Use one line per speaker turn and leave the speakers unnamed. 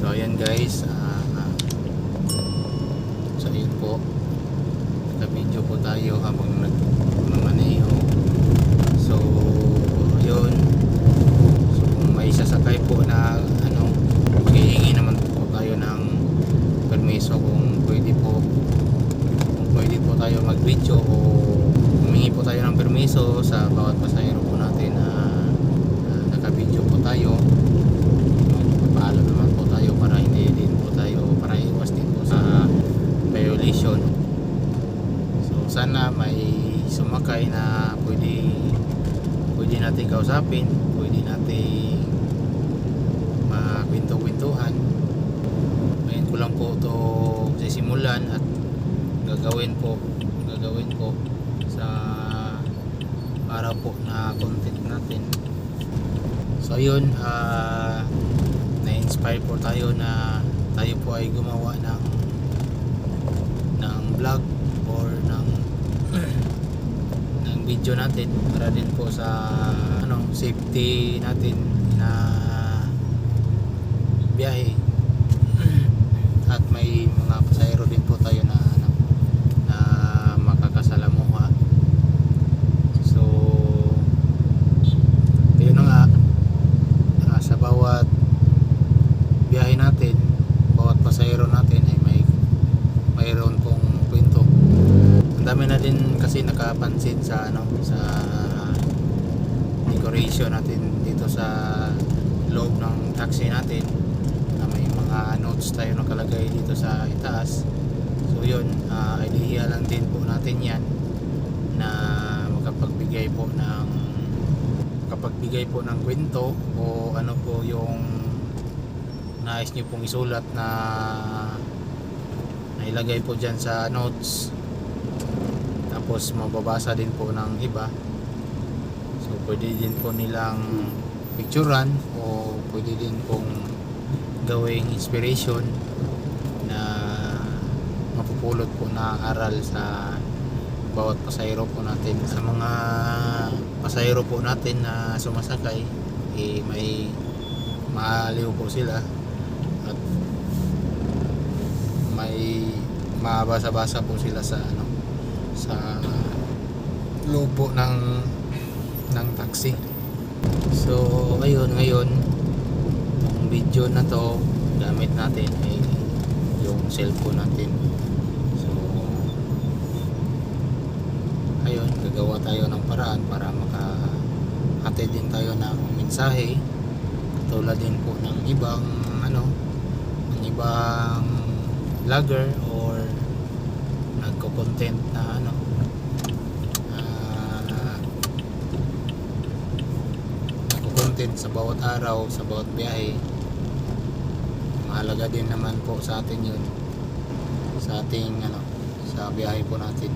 So ayan guys, so ayun po, naka-video po tayo habang nagmamaneho. So ayun, so kung may sasakay po na maghihingi naman po tayo ng permiso kung pwede po tayo mag-video o humingi po tayo ng permiso sa bawat pasahero po natin na naka-video po tayo. Magpapaalam naman po tayo para hindi din po tayo, para iwas din po sa violation. So sana may sumakay na pwede natin kausapin, pwede natin makwento-kwentuhan. Ngayon ko lang po ito sisimulan at gagawin ko sa para po na content natin. So ayun, na-inspire po tayo na tayo po ay gumawa ng vlog or ng video natin para din po sa safety natin na biyahe. At may mga pasahero din po tayo na makakasalamuha. So yun na nga, sa bawat biyahe natin, bawat pasahero natin ay mayroon pong kwento. Ang dami na din kasi nakapansin sa sa decoration natin dito sa loob ng taxi natin na may mga notes tayo nakalagay dito sa itaas. So yun, idea lang din po natin yan na makapagbigay po ng kwento o ano po yung nais nyo pong isulat na nailagay po dyan sa notes, tapos mababasa din po ng iba. So pwede din po nilang picturean o pwede din pong gawing inspiration na mapupulot po na aral sa bawat pasahero po natin. Sa mga pasahero po natin na sumasakay, may maaliw po sila at may mabasa-basa po sila sa sa loob po ng taxi. So ayun, ngayon yung video na to gamit natin ay yung cellphone natin. So ayun, gagawa tayo ng paraan para makahatid din tayo ng mensahe katulad din po ng ibang vlogger or nagko-content na nagko-content sa bawat araw, sa bawat biyahe. Mahalaga din naman po sa atin yun, sa ating sa biyahe po natin.